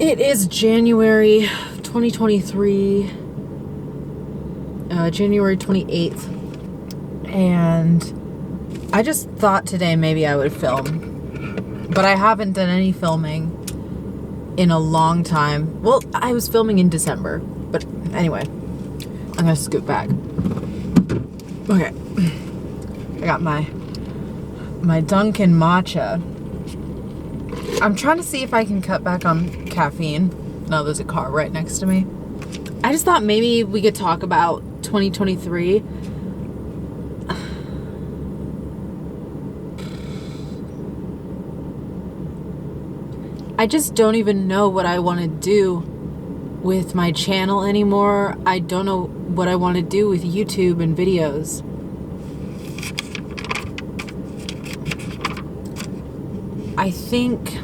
It is January 2023, January 28th, and I just thought today maybe I would film, but I haven't done any filming in a long time. Well, I was filming in December, but anyway, I'm gonna scoot back. Okay, I got my Dunkin' matcha. I'm trying to see if I can cut back on caffeine. No, there's a car right next to me. I just thought maybe we could talk about 2023. I just don't even know what I want to do with my channel anymore. I don't know what I want to do with YouTube and videos. I think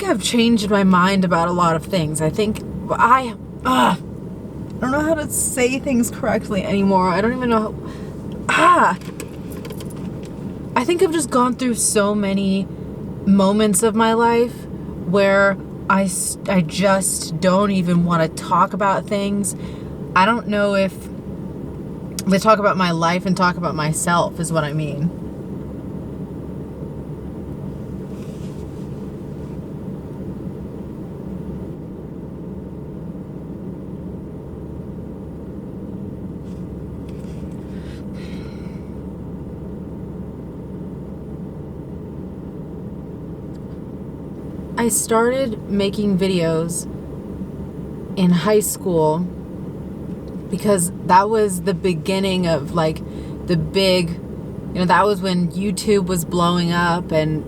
I've changed my mind about a lot of things. I don't know how to say things correctly anymore. I don't even know how, I think I've just gone through so many moments of my life where I just don't even want to talk about things. I don't know if they talk about my life and talk about myself is what I mean. I started making videos in high school because that was the beginning of like the big, that was when YouTube was blowing up and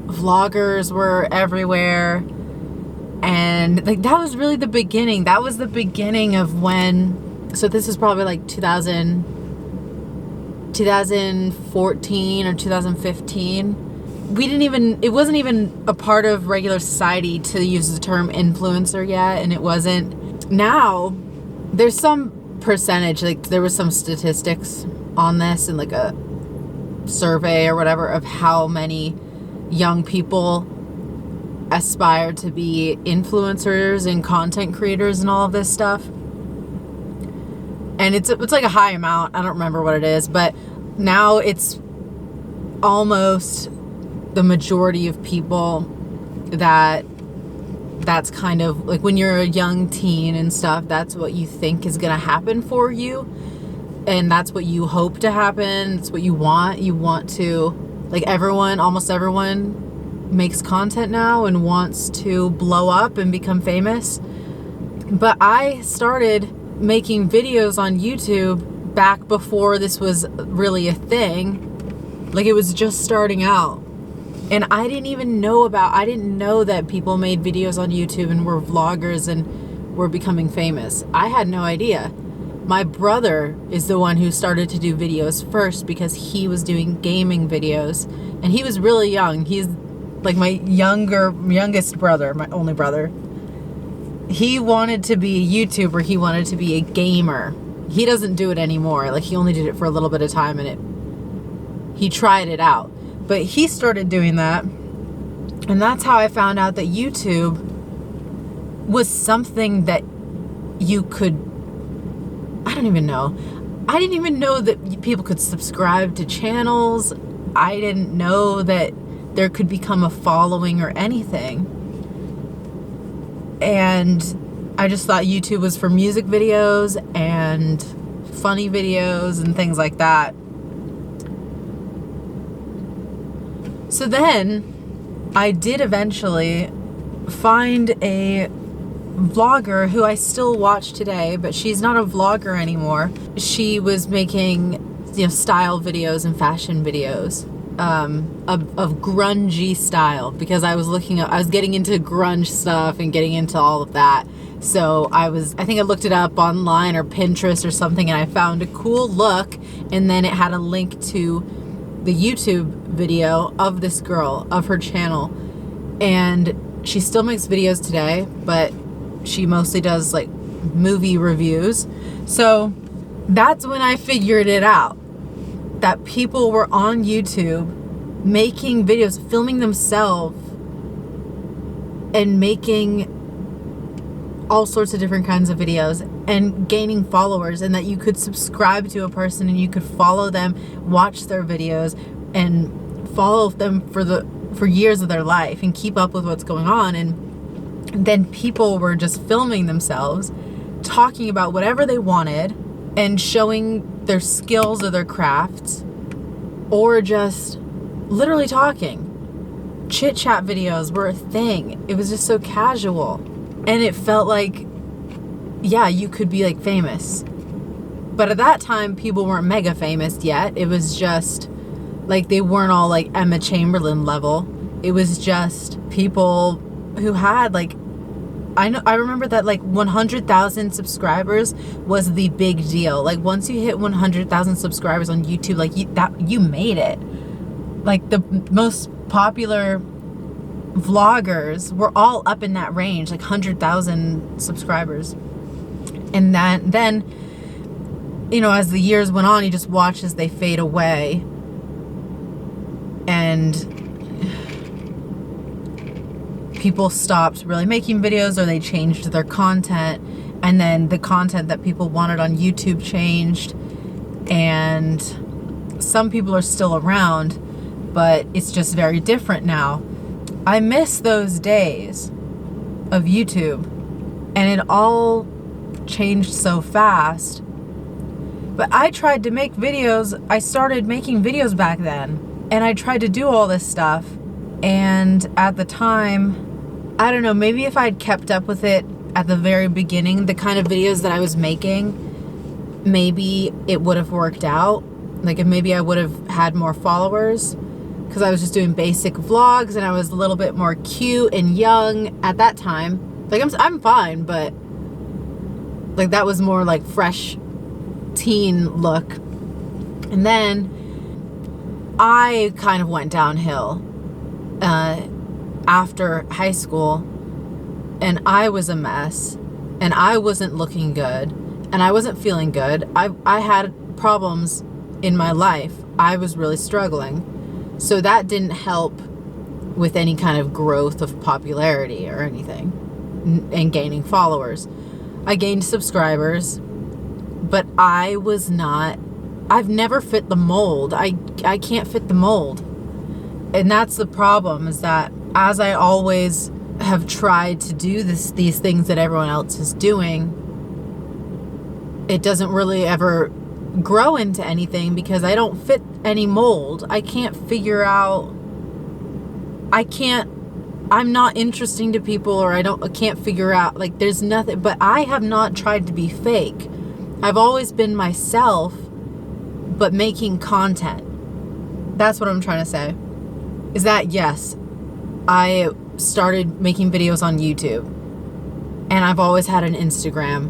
vloggers were everywhere. And like, that was really the beginning. That was the beginning of when, so this is probably like 2014 or 2015. It wasn't even a part of regular society to use the term influencer yet, and it wasn't. Now, there's some percentage, like there was some statistics on this in like a survey or whatever of how many young people aspire to be influencers and content creators and all of this stuff. And it's like a high amount. I don't remember what it is, but now it's almost the majority of people that's kind of like when you're a young teen and stuff, that's what you think is going to happen for you. And that's what you hope to happen. It's what you want. You want to, like almost everyone makes content now and wants to blow up and become famous. But I started making videos on YouTube back before this was really a thing. Like it was just starting out. And I didn't know that people made videos on YouTube and were vloggers and were becoming famous. I had no idea. My brother is the one who started to do videos first because he was doing gaming videos. And he was really young. He's like my youngest brother, my only brother. He wanted to be a YouTuber. He wanted to be a gamer. He doesn't do it anymore. Like he only did it for a little bit of time and he tried it out. But he started doing that, and that's how I found out that YouTube was something that you could, I don't even know. I didn't even know that people could subscribe to channels. I didn't know that there could become a following or anything. And I just thought YouTube was for music videos and funny videos and things like that. So then I did eventually find a vlogger who I still watch today, but she's not a vlogger anymore. She was making, style videos and fashion videos of grungy style because I was getting into grunge stuff and getting into all of that. So I think I looked it up online or Pinterest or something, and I found a cool look, and then it had a link to the YouTube video of this girl, of her channel. And she still makes videos today, but she mostly does like movie reviews. So that's when I figured it out, that people were on YouTube making videos, filming themselves and making all sorts of different kinds of videos and gaining followers, and that you could subscribe to a person and you could follow them, watch their videos and follow them for years of their life and keep up with what's going on. And then people were just filming themselves, talking about whatever they wanted and showing their skills or their crafts, or just literally talking. Chit chat videos were a thing. It was just so casual. And it felt like, yeah, you could be like famous. But at that time, people weren't mega famous yet. It was just like, they weren't all like Emma Chamberlain level. It was just people who had like, I remember that like 100,000 subscribers was the big deal. Like once you hit 100,000 subscribers on YouTube, like you made it. Like the most popular vloggers were all up in that range, like 100,000 subscribers. And then, you know, as the years went on, you just watch as they fade away. And people stopped really making videos, or they changed their content, and then the content that people wanted on YouTube changed. And some people are still around, but it's just very different now. I miss those days of YouTube, and it all changed so fast. But I tried to make videos. I started making videos back then, and I tried to do all this stuff. And at the time, I don't know, maybe if I'd kept up with it at the very beginning, the kind of videos that I was making, maybe it would have worked out. Like, if maybe I would have had more followers, because I was just doing basic vlogs and I was a little bit more cute and young at that time. Like, I'm fine, but like that was more like fresh teen look. And then I kind of went downhill after high school, and I was a mess, and I wasn't looking good, and I wasn't feeling good. I had problems in my life. I was really struggling. So that didn't help with any kind of growth of popularity or anything, and gaining followers. I gained subscribers, but I've never fit the mold. I can't fit the mold. And that's the problem, is that as I always have tried to do these things that everyone else is doing, it doesn't really ever grow into anything, because I don't fit any mold. I can't figure out, I'm not interesting to people, or I can't figure out, like, there's nothing. But I have not tried to be fake. I've always been myself, but making content. That's what I'm trying to say. Is that, yes, I started making videos on YouTube, and I've always had an Instagram,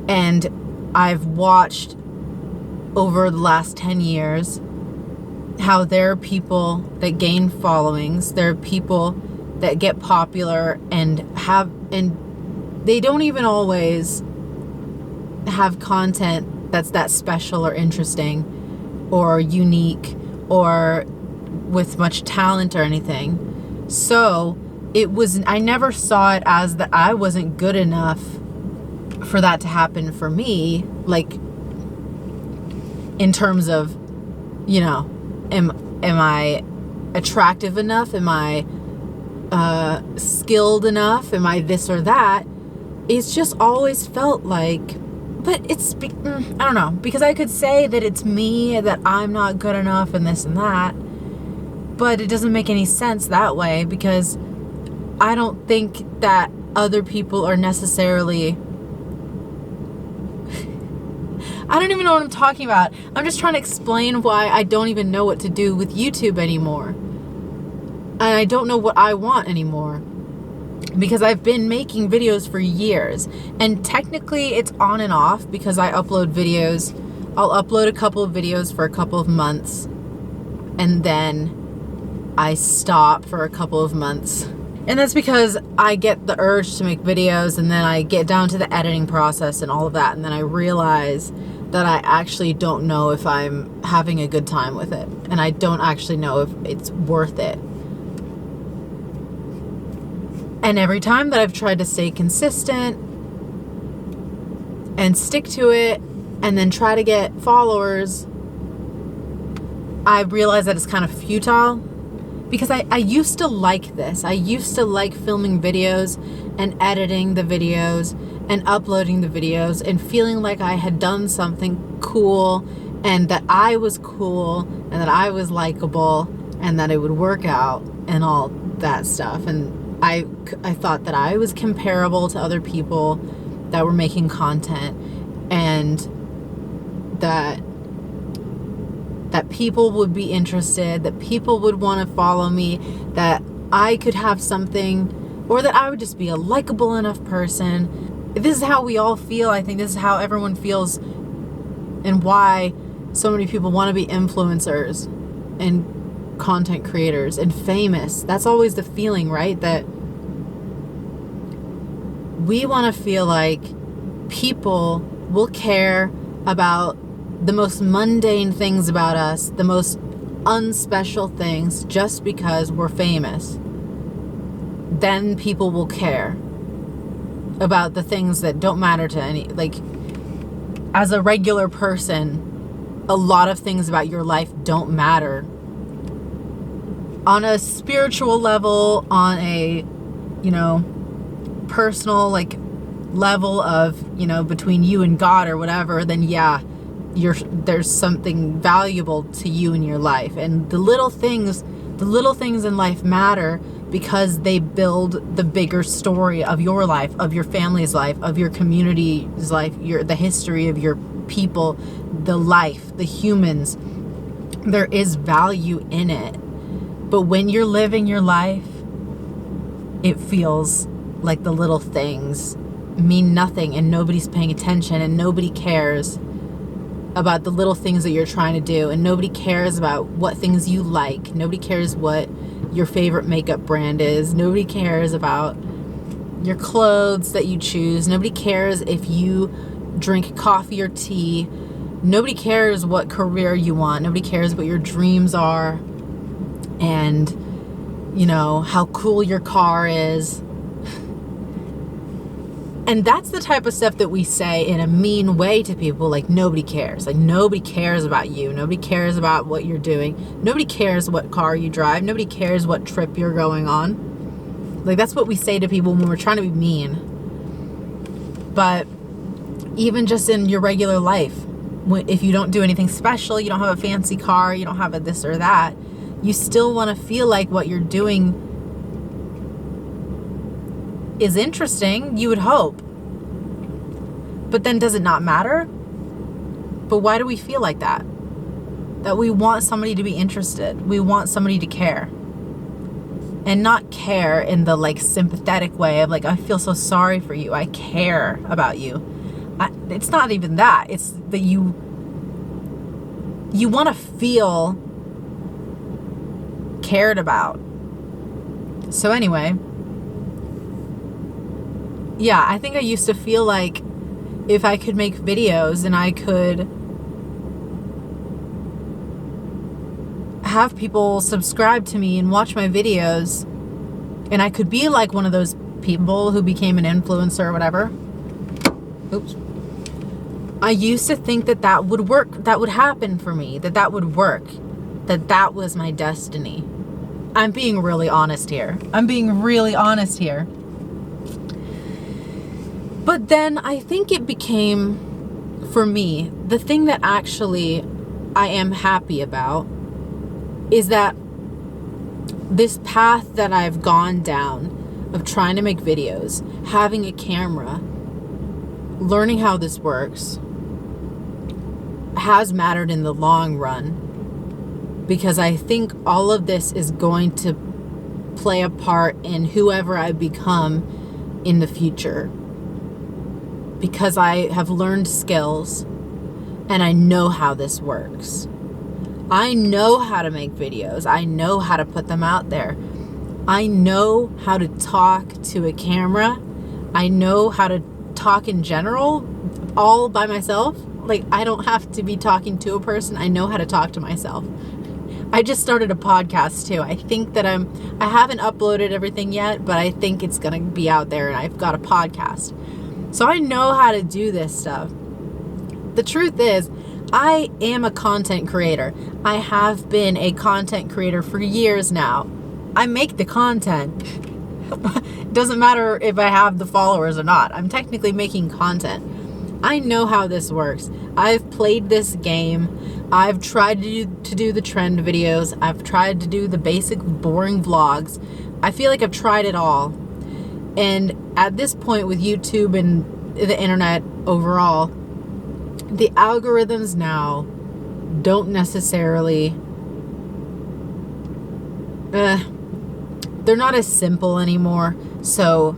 and I've watched over the last 10 years how there are people that gain followings, there are people that get popular and they don't even always have content that's that special or interesting or unique or with much talent or anything. So I never saw it as that I wasn't good enough for that to happen for me, like in terms of, you know, am I attractive enough? Am I skilled enough? Am I this or that? It's just always felt like, but I don't know, because I could say that it's me, that I'm not good enough and this and that, but it doesn't make any sense that way, because I don't think that other people are necessarily, I don't even know what I'm talking about. I'm just trying to explain why I don't even know what to do with YouTube anymore. And I don't know what I want anymore, because I've been making videos for years, and technically it's on and off, because I upload videos. I'll upload a couple of videos for a couple of months, and then I stop for a couple of months. And that's because I get the urge to make videos, and then I get down to the editing process and all of that, and then I realize that I actually don't know if I'm having a good time with it. And I don't actually know if it's worth it. And every time that I've tried to stay consistent and stick to it and then try to get followers, I realize that it's kind of futile, because I used to like this. I used to like filming videos and editing the videos and uploading the videos and feeling like I had done something cool and that I was cool and that I was likable and that it would work out and all that stuff. And I thought that I was comparable to other people that were making content, and that people would be interested, that people would want to follow me, that I could have something, or that I would just be a likable enough person. This is how we all feel. I think this is how everyone feels, and why so many people want to be influencers and content creators and famous. That's always the feeling, right? That we want to feel like people will care about the most mundane things about us, the most unspecial things, just because we're famous. Then people will care about the things that don't matter to any, like, as a regular person, a lot of things about your life don't matter. On a spiritual level, on a, personal, like, level of, between you and God or whatever, then yeah, there's something valuable to you in your life. And the little things in life matter because they build the bigger story of your life, of your family's life, of your community's life, the history of your people, the life, the humans. There is value in it. But when you're living your life, it feels like the little things mean nothing and nobody's paying attention and nobody cares about the little things that you're trying to do, and nobody cares about what things you like. Nobody cares what your favorite makeup brand is. Nobody cares about your clothes that you choose. Nobody cares if you drink coffee or tea. Nobody cares what career you want. Nobody cares what your dreams are and, how cool your car is. And that's the type of stuff that we say in a mean way to people, like nobody cares. Like nobody cares about you. Nobody cares about what you're doing. Nobody cares what car you drive. Nobody cares what trip you're going on. Like that's what we say to people when we're trying to be mean. But even just in your regular life, if you don't do anything special, you don't have a fancy car, you don't have a this or that, you still want to feel like what you're doing is interesting, you would hope. But then does it not matter? But why do we feel like that? That we want somebody to be interested. We want somebody to care. And not care in the like sympathetic way of like, I feel so sorry for you. I care about you. It's not even that. It's that you want to feel cared about. So anyway, yeah, I think I used to feel like if I could make videos and I could have people subscribe to me and watch my videos, and I could be like one of those people who became an influencer or whatever. Oops. I used to think that would work, that would happen for me, that would work, that was my destiny. I'm being really honest here. But then I think it became, for me, the thing that actually I am happy about is that this path that I've gone down of trying to make videos, having a camera, learning how this works, has mattered in the long run, because I think all of this is going to play a part in whoever I become in the future. Because I have learned skills and I know how this works. I know how to make videos. I know how to put them out there. I know how to talk to a camera. I know how to talk in general all by myself. like, I don't have to be talking to a person. I know how to talk to myself. I just started a podcast too. I think that I haven't uploaded everything yet, but I think it's going to be out there, and I've got a podcast. So I know how to do this stuff. The truth is, I am a content creator. I have been a content creator for years now. I make the content. It doesn't matter if I have the followers or not. I'm technically making content. I know how this works. I've played this game. I've tried to do the trend videos. I've tried to do the basic boring vlogs. I feel like I've tried it all. And at this point with YouTube and the internet overall, the algorithms now don't necessarily, they're not as simple anymore. So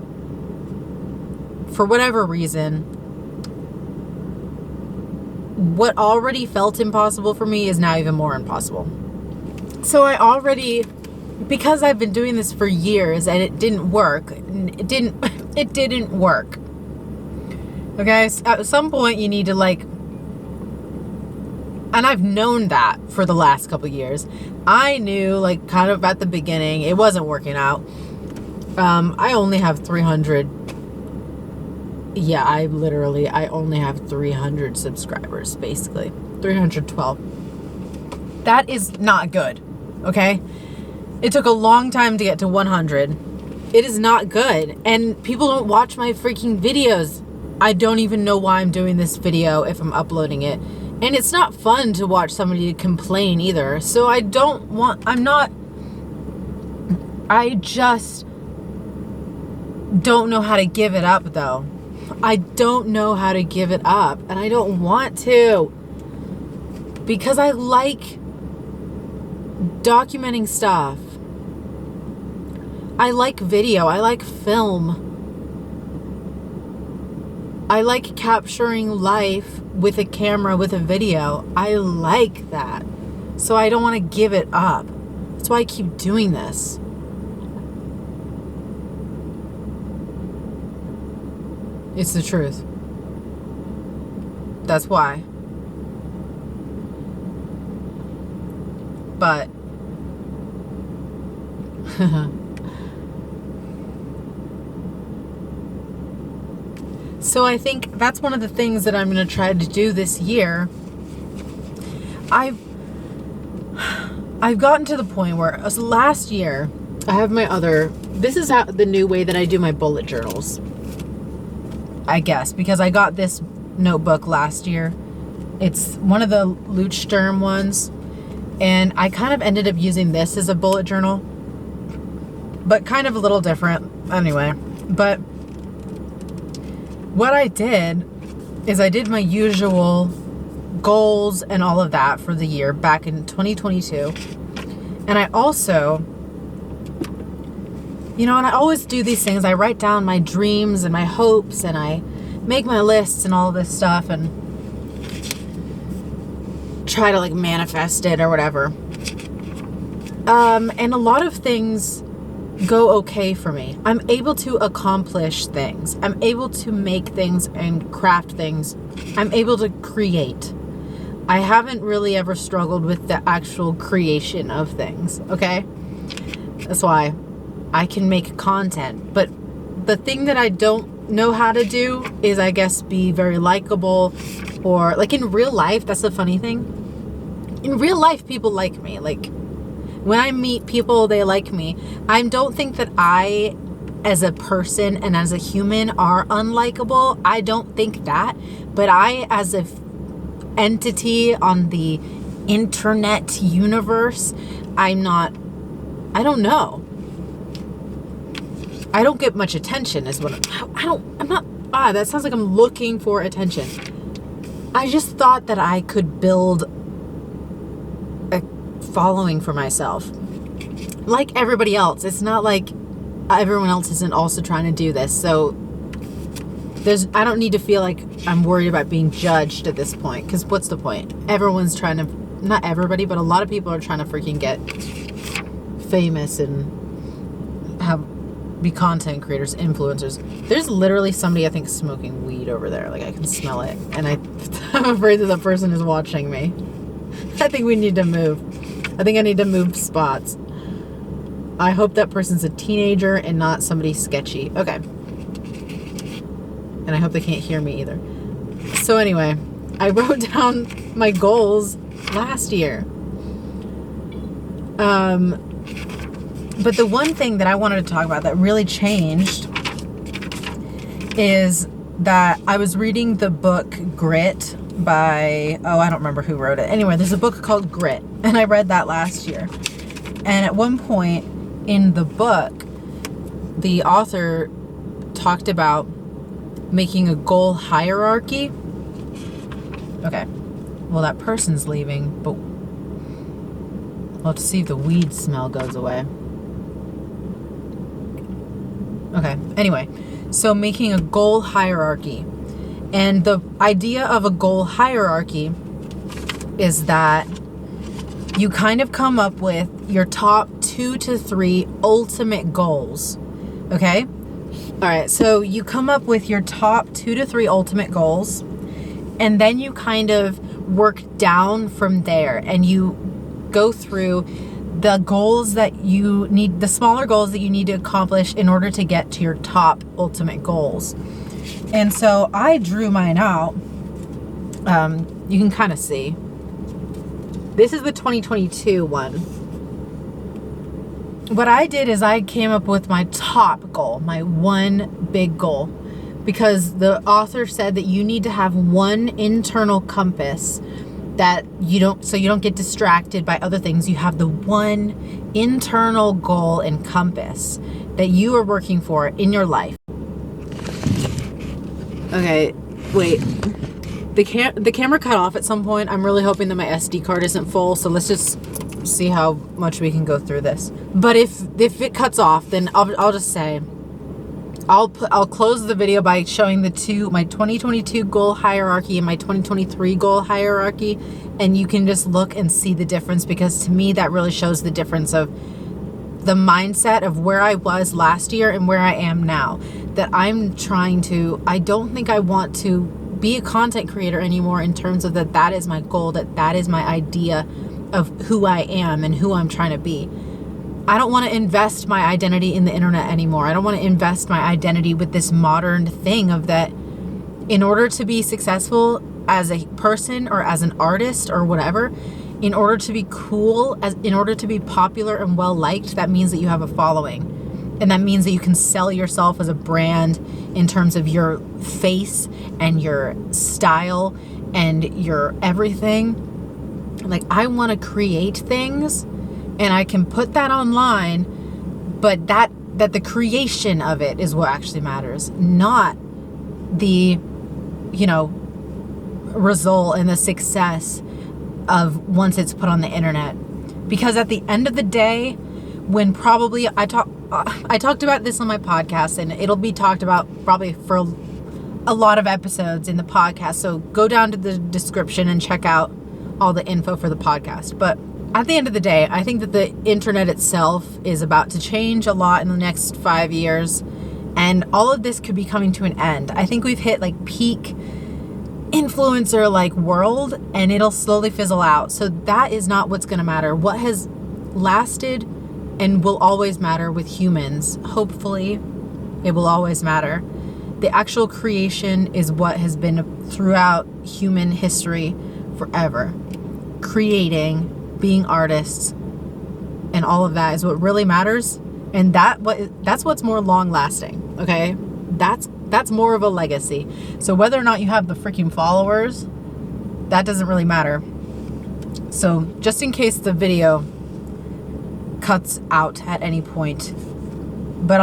for whatever reason, what already felt impossible for me is now even more impossible. So because I've been doing this for years and it didn't work. It didn't work. Okay, so at some point you need to and I've known that for the last couple of years. I knew kind of at the beginning it wasn't working out. I only have 300. Yeah, I only have 300 subscribers, basically. 312. That is not good, okay? It took a long time to get to 100. It is not good. And people don't watch my freaking videos. I don't even know why I'm doing this video if I'm uploading it. And it's not fun to watch somebody complain either. So I just don't know how to give it up though. I don't know how to give it up, and I don't want to, because I like documenting stuff. I like video. I like film. I like capturing life with a camera, with a video. I like that. So I don't want to give it up. That's why I keep doing this. It's the truth. That's why. But so I think that's one of the things that I'm going to try to do this year. I've gotten to the point where last year I have this is the new way that I do my bullet journals. I guess, because I got this notebook last year. It's one of the Leuchtturm ones, and I kind of ended up using this as a bullet journal, but kind of a little different anyway. But what I did is I did my usual goals and all of that for the year back in 2022, and I also, and I always do these things. I write down my dreams and my hopes, and I make my lists and all this stuff, and try to manifest it or whatever. And a lot of things go okay for me. I'm able to accomplish things. I'm able to make things and craft things. I'm able to create. I haven't really ever struggled with the actual creation of things, okay? That's why I can make content. But the thing that I don't know how to do is, I guess, be very likable, or in real life. That's the funny thing. In real life, people like me. When I meet people, they like me. I don't think that I, as a person and as a human, are unlikable. I don't think that. But I, as a entity on the internet universe, I don't know. I don't get much attention is what that sounds like I'm looking for attention. I just thought that I could build a following for myself. Like everybody else. It's not like everyone else isn't also trying to do this. So I don't need to feel like I'm worried about being judged at this point, because what's the point? Everyone's trying to, not everybody, but a lot of people are trying to freaking get famous and be content creators, influencers. There's literally somebody, I think, smoking weed over there. I can smell it. And I I'm afraid that the person is watching me. I think we need to move. I think I need to move spots. I hope that person's a teenager and not somebody sketchy. Okay. And I hope they can't hear me either. So anyway, I wrote down my goals last year. But the one thing that I wanted to talk about that really changed is that I was reading the book Grit by, I don't remember who wrote it. Anyway, there's a book called Grit, and I read that last year. And at one point in the book, the author talked about making a goal hierarchy. Okay, well, that person's leaving, but we'll have to see if the weed smell goes away. Okay, anyway, so making a goal hierarchy. And the idea of a goal hierarchy is that you kind of come up with your top 2 to 3 ultimate goals. Okay? All right, so you come up with your top 2 to 3 ultimate goals, and then you kind of work down from there, and you go through the goals that you need, the smaller goals that you need to accomplish in order to get to your top ultimate goals. And so I drew mine out. You can kind of see. This is the 2022 one. What I did is I came up with my top goal, my one big goal, because the author said that you need to have one internal compass that you don't get distracted by other things. You have the one internal goal and compass that you are working for in your life. Okay, wait. The camera cut off at some point. I'm really hoping that my SD card isn't full, so let's just see how much we can go through this. But if it cuts off, then I'll just say I'll close the video by showing my 2022 goal hierarchy and my 2023 goal hierarchy, and you can just look and see the difference, because to me that really shows the difference of the mindset of where I was last year and where I am now. That I don't think I want to be a content creator anymore, in terms of that is my goal, that is my idea of who I am and who I'm trying to be. I don't want to invest my identity in the internet anymore. I don't want to invest my identity with this modern thing of that in order to be successful as a person or as an artist or whatever, in order to be cool, in order to be popular and well liked, that means that you have a following. And that means that you can sell yourself as a brand in terms of your face and your style and your everything. Like, I want to create things, and I can put that online, but that the creation of it is what actually matters, not the, result and the success of once it's put on the internet. Because at the end of the day, when probably I talked about this on my podcast, and it'll be talked about probably for a lot of episodes in the podcast. So go down to the description and check out all the info for the podcast. But at the end of the day, I think that the internet itself is about to change a lot in the next 5 years, and all of this could be coming to an end. I think we've hit like peak influencer like world, and it'll slowly fizzle out. So that is not what's going to matter. What has lasted and will always matter with humans, hopefully it will always matter. The actual creation is what has been throughout human history forever. Creating, being artists, and all of that is what really matters. And that's what's more long lasting. Okay, that's more of a legacy. So whether or not you have the freaking followers, that doesn't really matter. So just in case the video cuts out at any point, but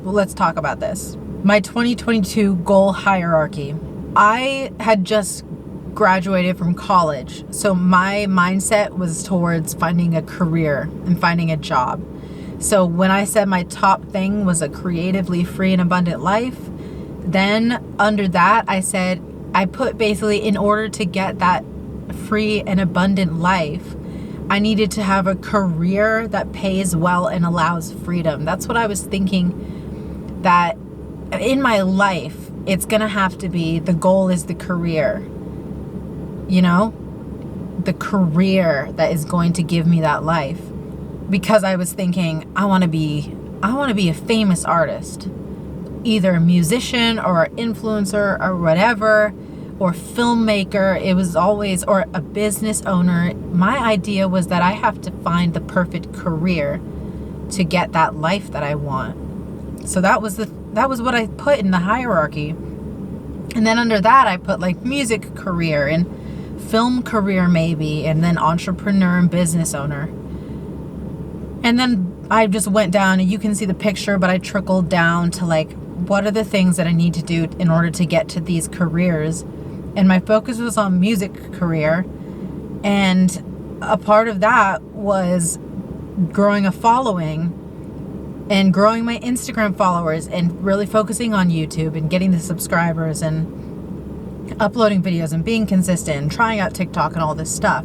let's talk about this. My 2022 goal hierarchy. I had just graduated from college, so my mindset was towards finding a career and finding a job. So when I said my top thing was a creatively free and abundant life, then under that I put basically, in order to get that free and abundant life, I needed to have a career that pays well and allows freedom. That's what I was thinking, that in my life, it's going to have to be, the goal is the career. you know, the career that is going to give me that life. Because I was thinking, I want to be a famous artist, either a musician or an influencer or whatever, or filmmaker. It was always, or a business owner. My idea was that I have to find the perfect career to get that life that I want. So that was what I put in the hierarchy. And then under that, I put like music career and film career maybe, and then entrepreneur and business owner. And then I just went down, and you can see the picture, but I trickled down to like, what are the things that I need to do in order to get to these careers? And my focus was on music career. And a part of that was growing a following and growing my Instagram followers and really focusing on YouTube and getting the subscribers and uploading videos and being consistent and trying out TikTok and all this stuff.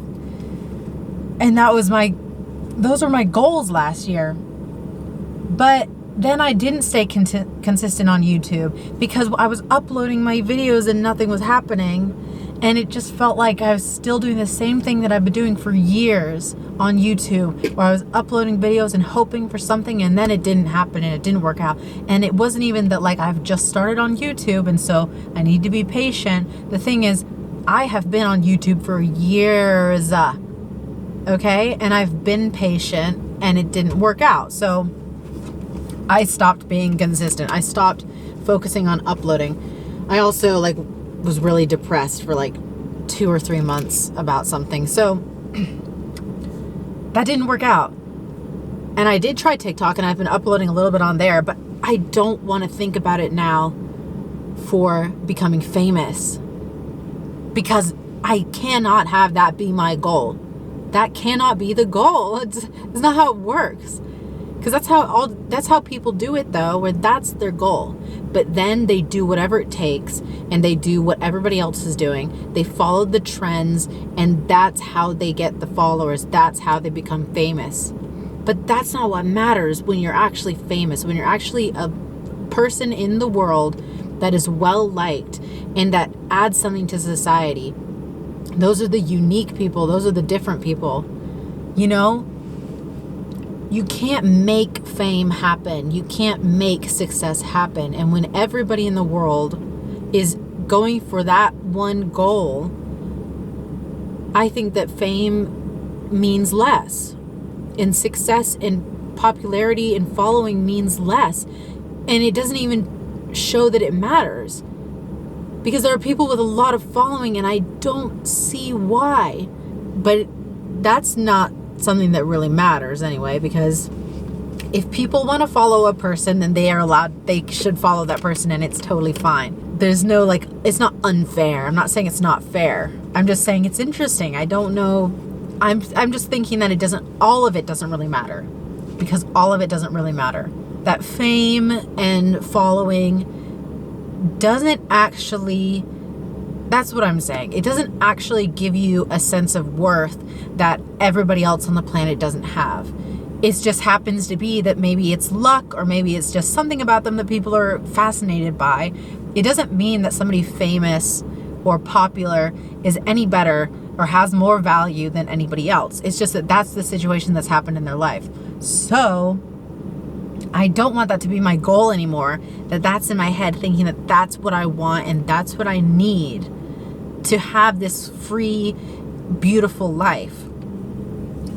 And those were my goals last year. But then I didn't stay consistent on YouTube because I was uploading my videos and nothing was happening. And it just felt like I was still doing the same thing that I've been doing for years on YouTube, where I was uploading videos and hoping for something, and then it didn't happen and it didn't work out. And it wasn't even that like I've just started on YouTube and so I need to be patient. The thing is, I have been on YouTube for years, okay? And I've been patient and it didn't work out. So I stopped being consistent. I stopped focusing on uploading. I also was really depressed for 2 or 3 months about something. So that didn't work out. And I did try TikTok, and I've been uploading a little bit on there, but I don't want to think about it now for becoming famous, because I cannot have that be my goal. That cannot be the goal. It's not how it works. Because that's how people do it, though, where that's their goal. But then they do whatever it takes, and they do what everybody else is doing. They follow the trends, and that's how they get the followers. That's how they become famous. But that's not what matters when you're actually famous, when you're actually a person in the world that is well liked and that adds something to society. Those are the unique people. Those are the different people. You know? You can't make fame happen. You can't make success happen. And when everybody in the world is going for that one goal, I think that fame means less. And success and popularity and following means less. And it doesn't even show that it matters. Because there are people with a lot of following, and I don't see why. But that's not something that really matters anyway, because if people want to follow a person, then they should follow that person, and it's totally fine. There's no it's not unfair. I'm not saying it's not fair. I'm just saying it's interesting. I don't know. I'm just thinking that all of it doesn't really matter, because all of it doesn't really matter. That fame and following doesn't actually, that's what I'm saying. It doesn't actually give you a sense of worth that everybody else on the planet doesn't have. It just happens to be that maybe it's luck, or maybe it's just something about them that people are fascinated by. It doesn't mean that somebody famous or popular is any better or has more value than anybody else. It's just that that's the situation that's happened in their life. So I don't want that to be my goal anymore, that's in my head, thinking that that's what I want and that's what I need to have this free, beautiful life.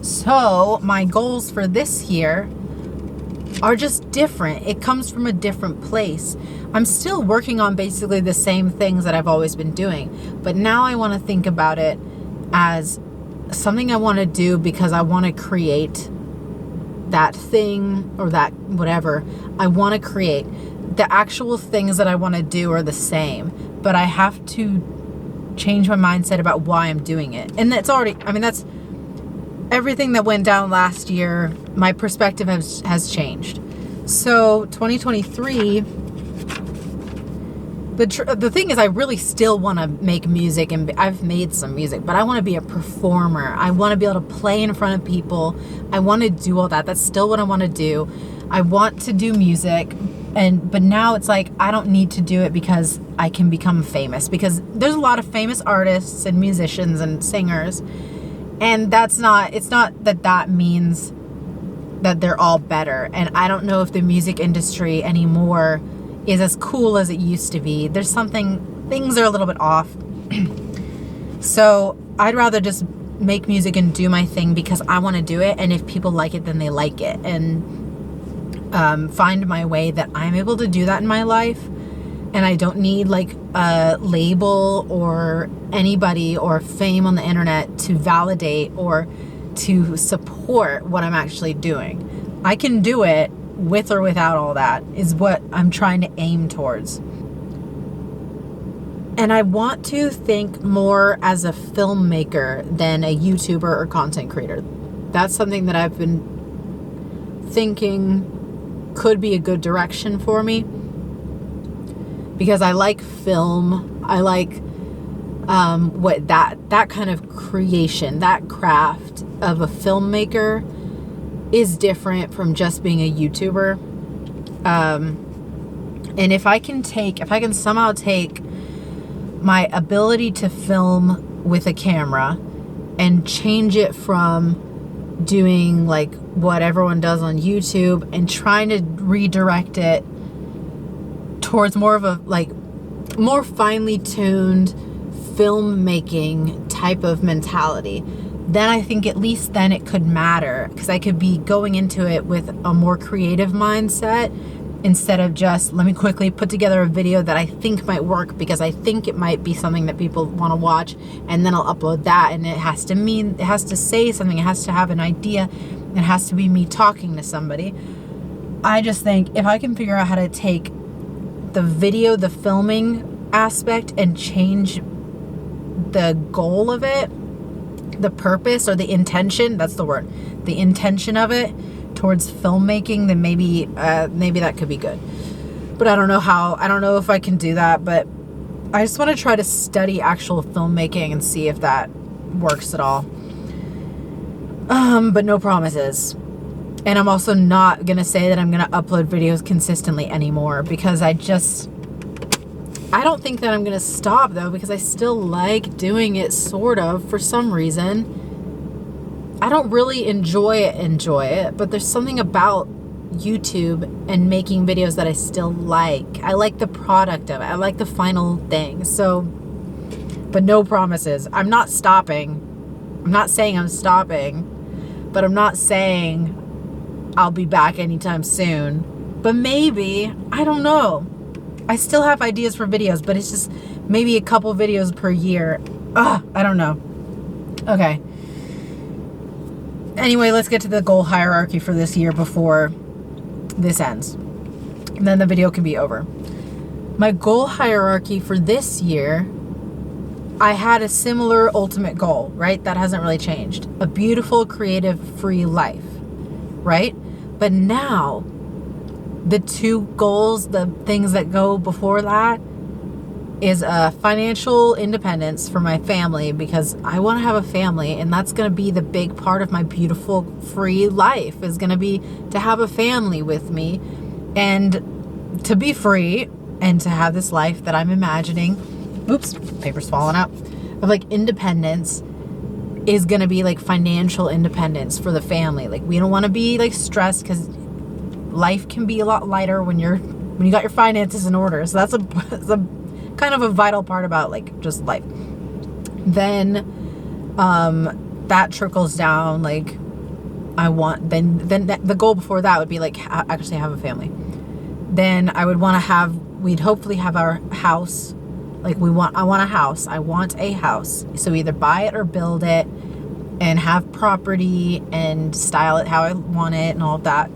So my goals for this year are just different. It comes from a different place. I'm still working on basically the same things that I've always been doing, but now I want to think about it as something I want to do because I want to create that thing or that whatever I want to create. The actual things that I want to do are the same, but I have to change my mindset about why I'm doing it. And that's everything that went down last year. My perspective has changed. So 2023, the thing is, I really still want to make music, and I've made some music, but I want to be a performer. I want to be able to play in front of people. I want to do all that. That's still what I want to do. I want to do music, But now it's like, I don't need to do it because I can become famous, because there's a lot of famous artists and musicians and singers, and it's not that means that they're all better. And I don't know if the music industry anymore is as cool as it used to be. Things are a little bit off. So I'd rather just make music and do my thing because I want to do it, and if people like it, then they like it, and find my way that I'm able to do that in my life. And I don't need like a label or anybody or fame on the internet to validate or to support what I'm actually doing. I can do it with or without all that, is what I'm trying to aim towards. And I want to think more as a filmmaker than a YouTuber or content creator. That's something that I've been thinking could be a good direction for me, because I like film. I like what that kind of creation, that craft of a filmmaker is different from just being a YouTuber. And if I can somehow take my ability to film with a camera and change it from doing like what everyone does on YouTube and trying to redirect it towards more of a like more finely tuned filmmaking type of mentality, then I think at least then it could matter, because I could be going into it with a more creative mindset instead of just, let me quickly put together a video that I think might work because I think it might be something that people want to watch, and then I'll upload that, and it has to say something, it has to have an idea, it has to be me talking to somebody. I just think if I can figure out how to take the video, the filming aspect, and change the goal of it, the purpose or the intention, that's the word, the intention of it towards filmmaking, then maybe that could be good. But I don't know if I can do that, but I just want to try to study actual filmmaking and see if that works at all. But no promises. And I'm also not going to say that I'm going to upload videos consistently anymore, because I don't think that I'm going to stop though, because I still like doing it sort of for some reason. I don't really enjoy it, but there's something about YouTube and making videos that I still like. I like the product of it. I like the final thing. So, but no promises. I'm not stopping. I'm not saying I'm stopping, but I'm not saying I'll be back anytime soon. But maybe, I don't know. I still have ideas for videos, but it's just maybe a couple videos per year. I don't know. Okay. Anyway, let's get to the goal hierarchy for this year before this ends. And then the video can be over. My goal hierarchy for this year, I had a similar ultimate goal, right? That hasn't really changed. A beautiful, creative, free life, right? But now, the two goals, the things that go before that, is financial independence for my family, because I want to have a family, and that's going to be the big part of my beautiful free life, is going to be to have a family with me and to be free and to have this life that I'm imagining. Oops, paper's falling out. Of like independence is going to be like financial independence for the family. Like, we don't want to be like stressed, because life can be a lot lighter when you got your finances in order. So that's a kind of a vital part about like just life. Then that trickles down, like then the goal before that would be like actually have a family. Then I would want to we'd hopefully have our house. Like I want a house. I want a house. So either buy it or build it and have property and style it how I want it and all of that.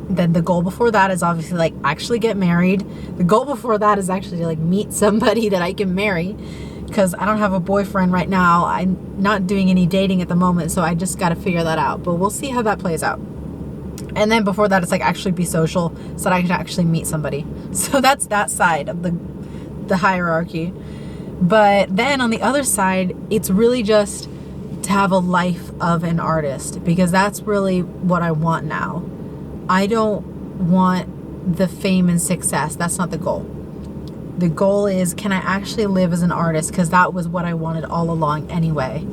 Then the goal before that is obviously like actually get married. The goal before that is actually to like meet somebody that I can marry, because I don't have a boyfriend right now. I'm not doing any dating at the moment, so I just got to figure that out. But we'll see how that plays out. And then before that, it's like actually be social so that I can actually meet somebody. So that's that side of the hierarchy. But then on the other side, it's really just to have a life of an artist, because that's really what I want now. I don't want the fame and success. That's not the goal. The goal is, can I actually live as an artist? Because that was what I wanted all along anyway.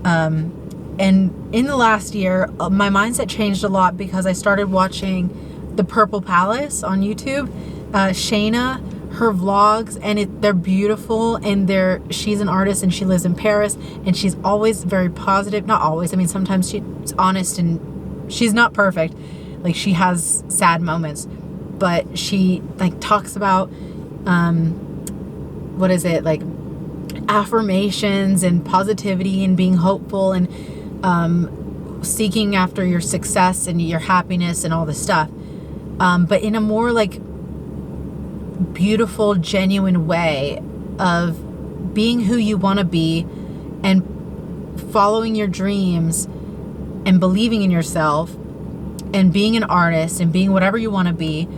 And in the last year, my mindset changed a lot because I started watching The Purple Palace on YouTube. Shayna, her vlogs, and they're beautiful, and she's an artist and she lives in Paris, and she's always very positive. Not always. I mean, sometimes she's honest and she's not perfect. Like, she has sad moments, but she like talks about what is it, like affirmations and positivity and being hopeful and seeking after your success and your happiness and all this stuff, but in a more like beautiful, genuine way of being who you want to be and following your dreams and believing in yourself and being an artist and being whatever you want to be.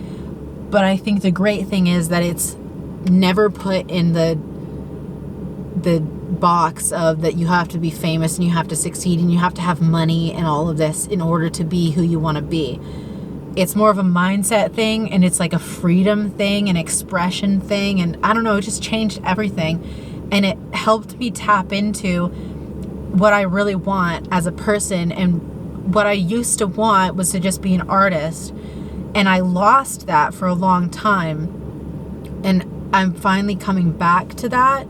But I think the great thing is that it's never put in the box of that you have to be famous and you have to succeed and you have to have money and all of this in order to be who you want to be. It's more of a mindset thing, and it's like a freedom thing, an expression thing, and I don't know, it just changed everything. And it helped me tap into what I really want as a person. And what I used to want was to just be an artist, and I lost that for a long time. And I'm finally coming back to that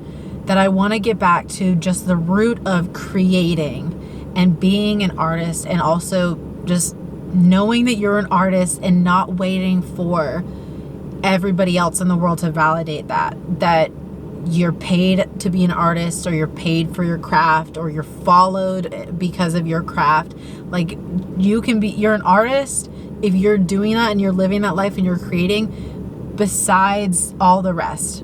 I want to get back to just the root of creating and being an artist, and also just knowing that you're an artist and not waiting for everybody else in the world to validate that you're paid to be an artist, or you're paid for your craft, or you're followed because of your craft. Like, you're an artist if you're doing that and you're living that life and you're creating, besides all the rest,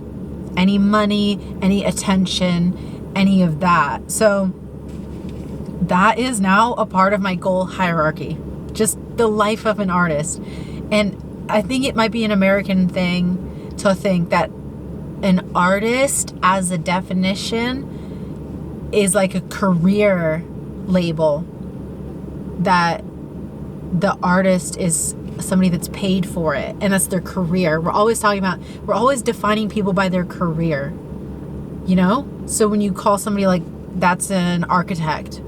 any money, any attention, any of that. So that is now a part of my goal hierarchy, just the life of an artist. And I think it might be an American thing to think that an artist as a definition is like a career label, that the artist is somebody that's paid for it and that's their career. We're always defining people by their career, you know? So when you call somebody like, that's an architect,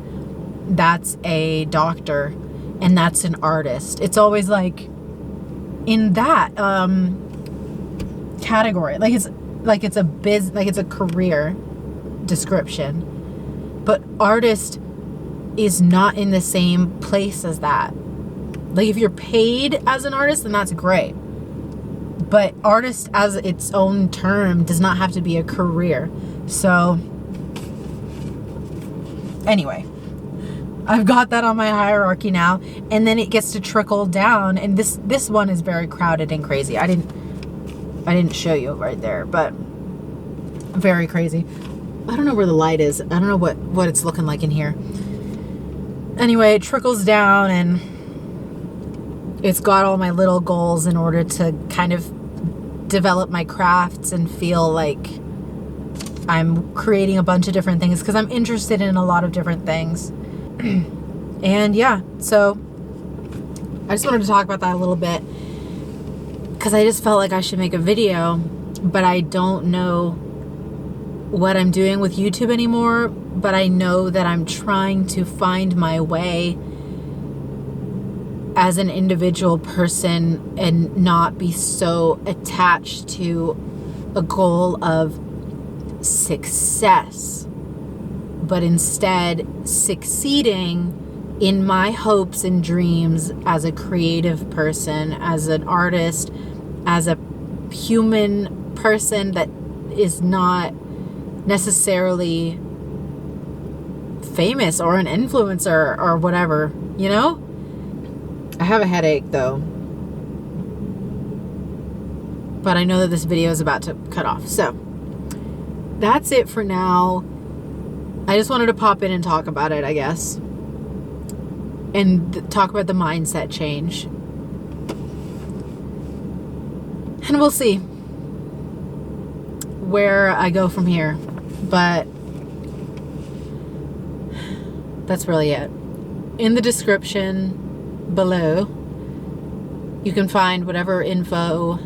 that's a doctor, and that's an artist, it's always like in that category. Like it's a career description. But artist is not in the same place as that. Like, if you're paid as an artist, then that's great. But artist as its own term does not have to be a career. So anyway, I've got that on my hierarchy now, and then it gets to trickle down, and this one is very crowded and crazy. I didn't show you right there, but very crazy. I don't know where the light is. I don't know what it's looking like in here. Anyway, it trickles down, and it's got all my little goals in order to kind of develop my crafts and feel like I'm creating a bunch of different things, because I'm interested in a lot of different things. And yeah, so I just wanted to talk about that a little bit, because I just felt like I should make a video, but I don't know what I'm doing with YouTube anymore. But I know that I'm trying to find my way as an individual person and not be so attached to a goal of success, but instead succeeding in my hopes and dreams as a creative person, as an artist, as a human person that is not necessarily famous or an influencer or whatever, you know? I have a headache though, but I know that this video is about to cut off. So that's it for now. I just wanted to pop in and talk about it, I guess, and talk about the mindset change. And we'll see where I go from here. But that's really it. In the description below, you can find whatever info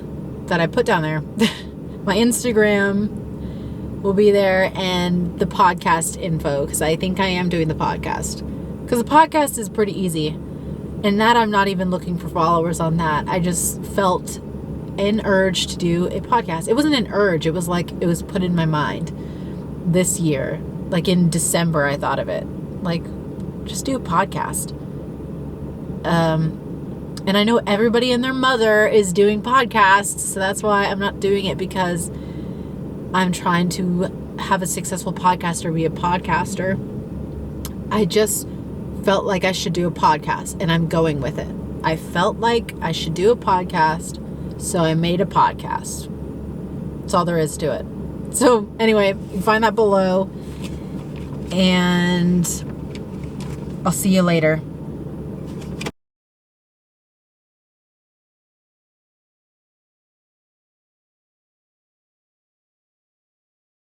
that I put down there. My Instagram will be there, and the podcast info, because I think I am doing the podcast. Because the podcast is pretty easy. And that I'm not even looking for followers on that. I just felt an urge to do a podcast. It wasn't an urge. It was like, it was put in my mind this year. Like in December, I thought of it. Like, just do a podcast. And I know everybody and their mother is doing podcasts, so that's why I'm not doing it, because I'm trying to have a successful podcast or be a podcaster. I just felt like I should do a podcast, and I'm going with it. I felt like I should do a podcast, so I made a podcast. That's all there is to it. So anyway, you can find that below, and I'll see you later.